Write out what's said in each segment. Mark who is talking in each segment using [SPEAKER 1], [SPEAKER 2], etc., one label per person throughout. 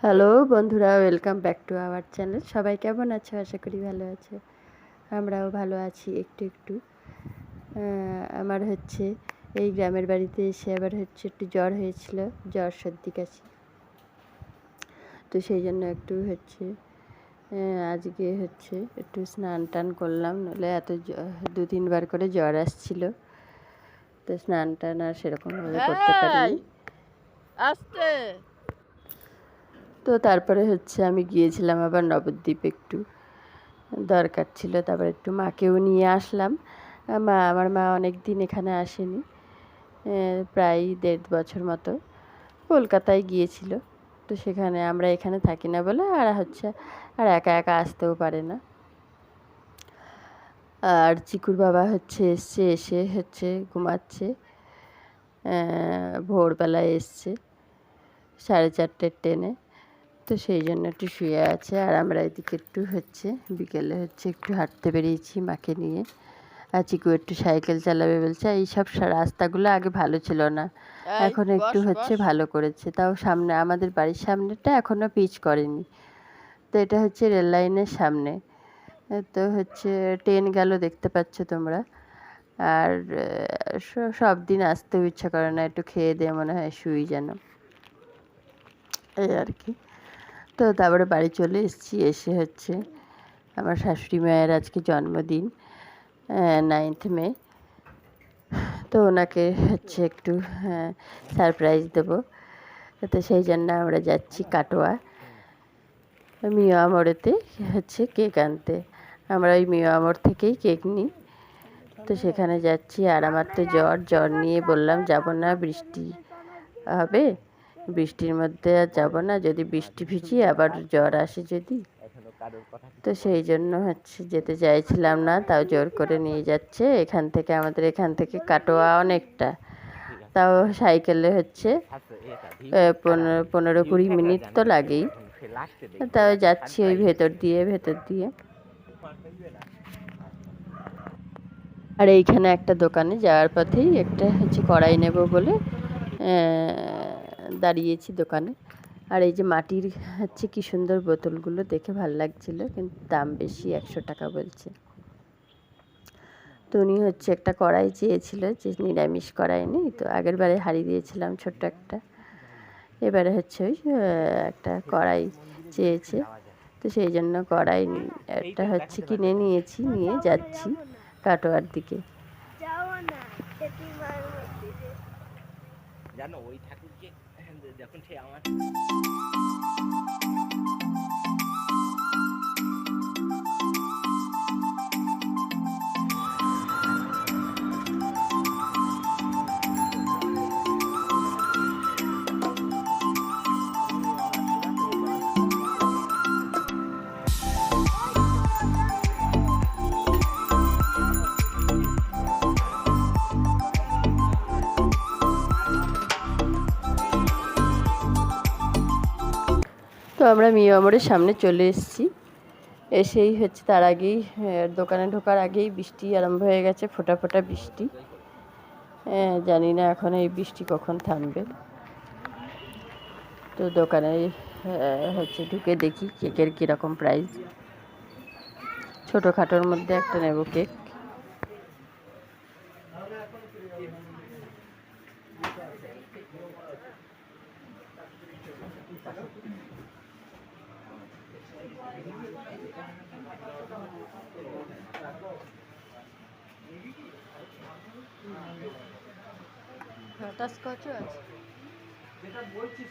[SPEAKER 1] Hello বন্ধুরা, welcome back to our channel. সবাই কেমন আছো? আশা করি ভালো আছে। আমরাও ভালো আছি একটু একটু। আমার হচ্ছে এই গ্রামের বাড়িতে এসে আবার হচ্ছে একটু জ্বর হয়েছিল, জ্বর সর্দি কাশি। তো সেই জন্য একটু হচ্ছে আজকে হচ্ছে একটু স্নান টান করলাম, নইলে এত 2-3 বার করে জ্বর আসছিল। তো স্নান টান আর সেরকমভাবে করতে পারিনি। তো তারপরে হচ্ছে আমি গিয়েছিলাম আবার নবদ্বীপ, একটু দরকার ছিল। তারপর একটু মাকেও নিয়ে আসলাম। আমার মা অনেক দিন এখানে আসেনি, প্রায় 1.5 বছর মতো কলকাতায় গিয়েছিল। তো সেখানে আমরা এখানে থাকি না বলে আর হচ্ছে আর একা একা আসতেও পারে না। আর চিকুর বাবা হচ্ছে এসে হচ্ছে ঘুমাচ্ছে। ভোরবেলায় এসছে 4:30 ট্রেনে। তো সেই জন্য একটু শুয়ে আছে। আর আমরা এদিকে একটু হচ্ছে বিকেলে হচ্ছে একটু হাঁটতে বেরিয়েছি মাকে নিয়ে। আর চিকু একটু সাইকেল চালাবে বলছে। এইসব রাস্তাগুলো আগে ভালো ছিল না, এখন একটু হচ্ছে ভালো করেছে। তাও সামনে আমাদের বাড়ির সামনেটা এখনও পিচ করেনি। তো এটা হচ্ছে রেল লাইনের সামনে। তো হচ্ছে ট্রেন গেল, দেখতে পাচ্ছ তোমরা। আর সব দিন আসতেও ইচ্ছা করে না, একটু খেয়ে দিয়ে মনে হয় শুই যেন, এই আর কি। তো তারপরে বাড়ি চলে এসেছি। এসে হচ্ছে আমার শাশুড়ি মায়ের আজকে জন্মদিন, 9th মে। তো ওনাকে হচ্ছে একটু সারপ্রাইজ দেবো। তো সেই জন্য আমরা যাচ্ছি কাটোয়া মিয়া আমরেতে হচ্ছে কেক আনতে। আমরা ওই মিয়া আমর থেকেই কেক নিই। তো সেখানে যাচ্ছি। আর আমার তো জ্বর নিয়ে বললাম যাব না, বৃষ্টি হবে, বৃষ্টির মধ্যে আর যাবো না, যদি বৃষ্টি ভিজি আবার জ্বর আসে যদি। তো সেই জন্য হচ্ছে যেতে চাইছিলাম না, তাও জোর করে নিয়ে যাচ্ছে। আমাদের এখান থেকে কাটোয়া অনেকটা, তাও সাইকেলে হচ্ছে 15-20 মিনিট তো লাগেই। তাও যাচ্ছি ওই ভেতর দিয়ে। আর এইখানে একটা দোকানে যাওয়ার পথেই একটা হচ্ছে কড়াই নেব বলে দাঁড়িয়েছি দোকানে। আর এই যে মাটির হচ্ছে কি সুন্দর বোতলগুলো দেখে ভালো লাগছিল, কিন্তু দাম বেশি, 100 টাকা বলছে। তো উনি হচ্ছে একটা কড়াই চেয়েছিল, যে নিরামিষ কড়াই নেই তো, আগের বারে হাঁড়ি দিয়েছিলাম ছোট্ট একটা, এবারে হচ্ছে ওই একটা কড়াই চেয়েছে। তো সেই জন্য কড়াই একটা হচ্ছে কিনে নিয়েছি, নিয়ে যাচ্ছি কাটোয়ার দিকে। জানো ওই ঠাকুরকে যখন সে আমার তো আমরা মিয়া আমরের সামনে চলে এসেছি। এসেই হচ্ছে তার আগেই দোকানে ঢোকার আগেই বৃষ্টি আরম্ভ হয়ে গেছে, ফোঁটা ফোঁটা বৃষ্টি। জানি না এখন এই বৃষ্টি কখন থামবে। তো দোকানে হচ্ছে ঢুকে দেখি কেকের কীরকম প্রাইস। ছোটোখাটোর মধ্যে একটা নেব কেক। বাটারস্কচও আছে।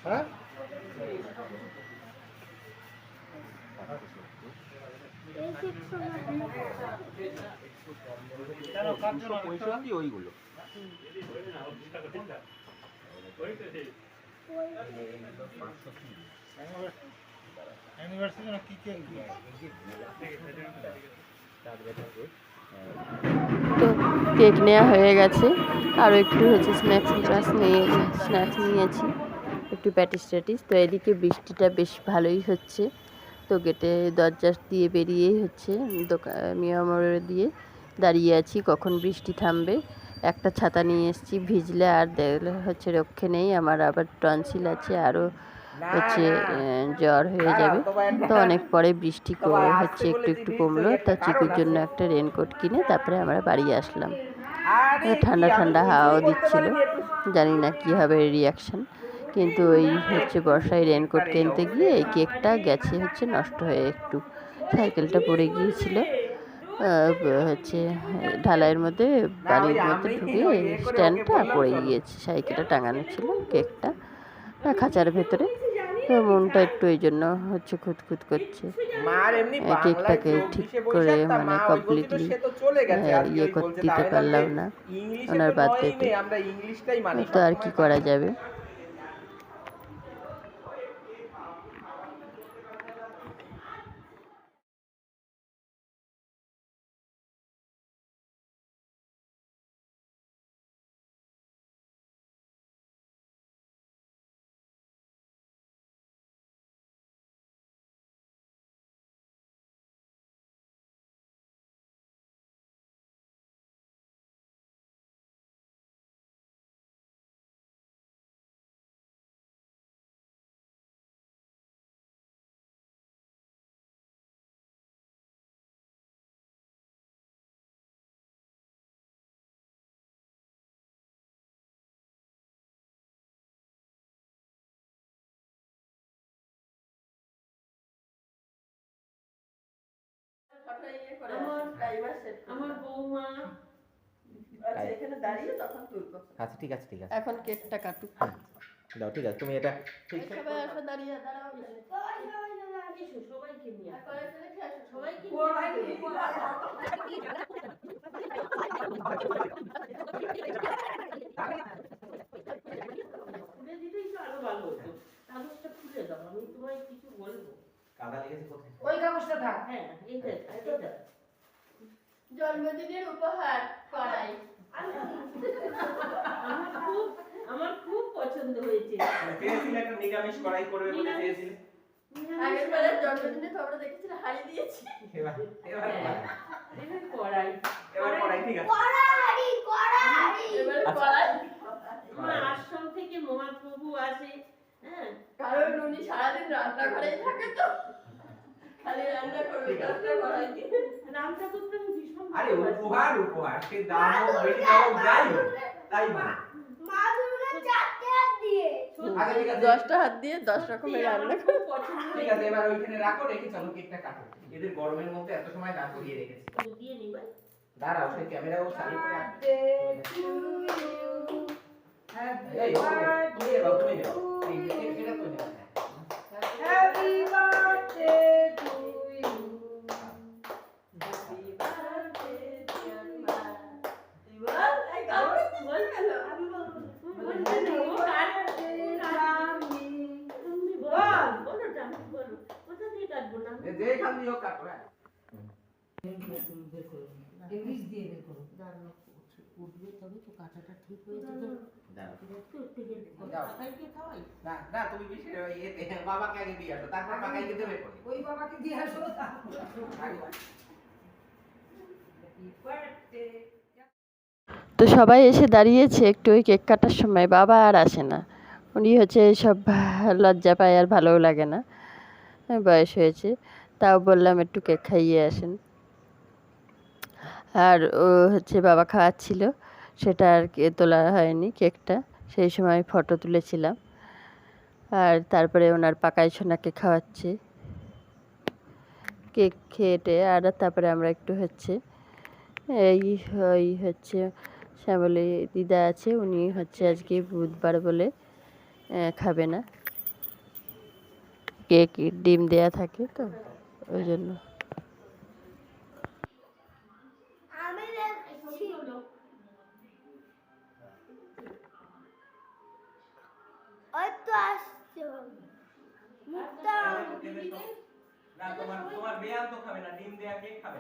[SPEAKER 1] হ্যাঁ ওইগুলো তো কেক নেওয়া হয়ে গেছে। আরও একটু হচ্ছে স্ন্যাক্স নিয়েছি, একটু প্যাটিস। তো এদিকে বৃষ্টিটা বেশ ভালোই হচ্ছে। তো গেটে দরজা দিয়ে বেরিয়েই হচ্ছে মিয়া আমর দিয়ে দাঁড়িয়ে আছি, কখন বৃষ্টি থামবে। একটা ছাতা নিয়ে এসেছি, ভিজলে আর দেখলে হচ্ছে রক্ষে নেই, আমার আবার টনসিল আছে, আরও হচ্ছে জ্বর হয়ে যাবে। তো অনেক পরে বৃষ্টি হচ্ছে একটু একটু কমলো, তা চিকুর জন্য একটা রেনকোট কিনে তারপরে আমরা বাড়ি আসলাম। ঠান্ডা ঠান্ডা হাওয়াও দিচ্ছিল, জানি না কী হবে রিয়াকশান। কিন্তু ওই হচ্ছে বর্ষায় রেনকোট কিনতে গিয়ে এই কেকটা গেছে হচ্ছে নষ্ট হয়ে, একটু সাইকেলটা পড়ে গিয়েছিল হচ্ছে ঢালাইয়ের মধ্যে, বালির মধ্যে ঢুকে স্ট্যান্ডটা পড়ে গিয়েছে, সাইকেলটা টাঙানো ছিল, কেকটা খাঁচার ভেতরে। তো মনটা একটু এই জন্য হচ্ছে খুঁতখুত করছে, কেকটাকে ঠিক করে মানে কমপ্লিটলি ইয়ে করতে দিতে পারলাম না ওনার বার্থডেতে। তো আর কি করা যাবে। আমার বৌমা এখানে দাঁড়িয়ে তখন তুলবো। আচ্ছা ঠিক আছে, ঠিক আছে, এখন কেকটা কাটুক। দাও, ঠিক আছে, তুমি এটা ঠিক আছে। সবাই দাঁড়িয়ে দাঁড়াও, সবাইকে নিয়ে সবাইকে খুলে দিলেই তো আরো ভালো হতো। কাগজটা খুলে দাও, আমি তোমায় কিছু বলবো। কাদা লেগেছে কোথায়? ওই কাগজটা থাক। হ্যাঁ, এটা জন্মদিনের উপহার করাই। আমার খুব পছন্দ হয়েছে। পেয়েছিলে একটা নিরামিষ কড়াই করবে বলে চেয়েছিলে। আগের বারের জন্মদিনে তোমরা দেখেছিলে হাড়ি দিয়েছি। এবার কড়াই। এবার কড়াই, ঠিক আছে। কড়াই। এবার কড়াই। মা আশ্রম থেকে মহাপ্রভু আসে, হ্যাঁ, কারণ উনি সারাদিন রান্নাঘরেই থাকে, তো খালি রান্না করবে, রান্না করাই দিয়ে রান্না করতে আমি ভীষণ। আরে উপহার সে দাও বেশি দাও যাই হোক, তাই না? মা দুর্গা 4টা হাত দিয়ে, আগে ঠিক আছে 10টা হাত দিয়ে 10 রকমের রান্না খুব পছন্দ। ঠিক আছে, এবার ওইখানে রাখো, রেখে চলো কেকটা কাটো। এদের গরমের মধ্যে এত সময় দাঁড় করিয়ে রেখেছি। দিয়ে নি ভাই, দাঁড়াও, সেই ক্যামেরাও চালিয়ে পড়ে আসবে। হ্যাপি বার্থডে টু ইউ, এটা তো না। Happy birthday to you, happy birthday dear মা। তুই বল, এই গাও বল, আমি বলবো। যেখান দিয়ে কাটো, ইংলিশ দিয়ে বের করো। উঠবে তবে তো কাঁটাটা ঠিক হয়ে যাবে। না তুমি বেশি বাবাকে আগে দিয়ে আসো, তারপর কাকাইকে দেবে। ওই বাবাকে দিয়ে আসো। তো সবাই এসে দাঁড়িয়েছে একটু ওই কেক কাটার সময়, বাবা আর আসে না, উনি হচ্ছে সব লজ্জা পায় আর ভালোও লাগে না, বয়স হয়েছে। তাও বললাম একটু কেক খাইয়ে আসেন। আর ও হচ্ছে বাবা খাওয়াচ্ছিল, সেটা আর তোলা হয়নি কেকটা, সেই সময় ফটো তুলেছিলাম। আর তারপরে ওনার পাকাই সোনাকে খাওয়াচ্ছে কেক খেয়েটে। আর তারপরে আমরা একটু হচ্ছে ওই হচ্ছে শ্যামলী দিদা আছে, উনি হচ্ছে আজকে বুধবার বলে খাবে না, কেক ডিম দেয়া থাকে তো ওই জন্য। না তোমার বেয়ান তো খাবে না, ডিম দেয়া কেক খাবে।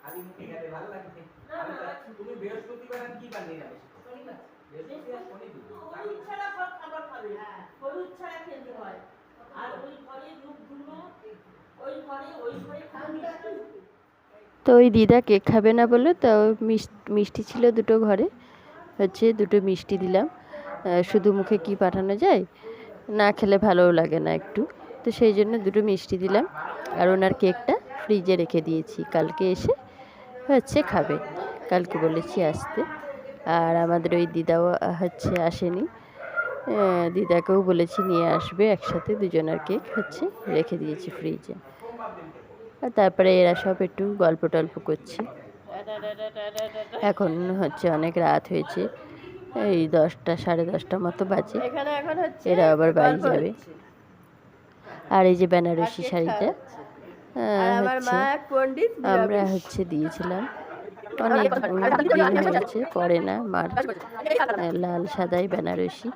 [SPEAKER 1] আলি মুখে গেলে ভালো লাগছে। তুমি বৃহস্পতিবার কি বানিয়ে যাবে? শনিবার। বৃহস্পতিবার শনিবার। হলুদ ছাড়া খাবার খাবে। হলুদ ছাড়া খেতে হয়। আর ওই ঘরে ধূপ ধুনো, ওই তো ওই দিদা কেক খাবে না বলে, তো মিষ্টি ছিল দুটো ঘরে, হচ্ছে দুটো মিষ্টি দিলাম। শুধু মুখে কি পাঠানো যায়, না খেলে ভালোও লাগে না একটু, তো সেই জন্য দুটো মিষ্টি দিলাম। আর ওনার কেকটা ফ্রিজে রেখে দিয়েছি, কালকে এসে হচ্ছে খাবে, কালকে বলেছি আসতে। আর আমাদের ওই দিদাও হচ্ছে আসেনি, দিদাকেও বলেছি নিয়ে আসবে, একসাথে দুজনের কেক হচ্ছে রেখে দিয়েছি ফ্রিজে। আর তারপরে এরা সব একটু গল্প টল্প করছি। এখন হচ্ছে অনেক রাত হয়েছে, এই 10টা 10:30 মতো বাজে, এরা আবার বাড়ি যাবে। আর এই যে বেনারসি শাড়িটা হচ্ছে আমরা হচ্ছে দিয়েছিলাম, অনেক দিন হয়েছে পরে না, মার লাল সাদাই বেনারসি,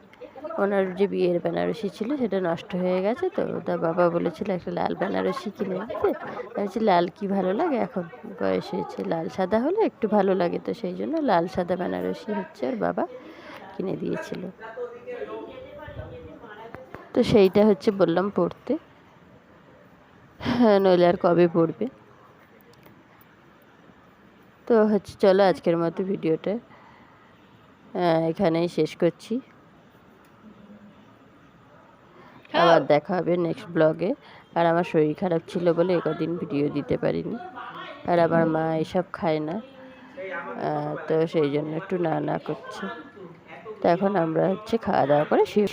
[SPEAKER 1] ওনার যে বিয়ের বেনারসি ছিল সেটা নষ্ট হয়ে গেছে, তো তার বাবা বলেছিল একটা লাল বেনারসি কিনে দিতে। আমি বলছি লাল কি ভালো লাগে, এখন বয়স হয়েছে, লাল সাদা হলে একটু ভালো লাগে, তো সেই জন্য লাল সাদা বেনারসি হচ্ছে ওর বাবা কিনে দিয়েছিল। তো সেইটা হচ্ছে বললাম পড়তে, নইলে আর কবে পড়বে। তো হচ্ছে চলো আজকের মতো ভিডিওটা এখানেই শেষ করছি, আবার দেখা হবে নেক্সট ব্লগে। আর আমার শরীর খারাপ ছিল বলে একদিন ভিডিও দিতে পারিনি, আর আমার মা এসব খায় না, তো সেই জন্য একটু না করছে। তো এখন আমরা হচ্ছে খাওয়া দাওয়া করে শুয়ে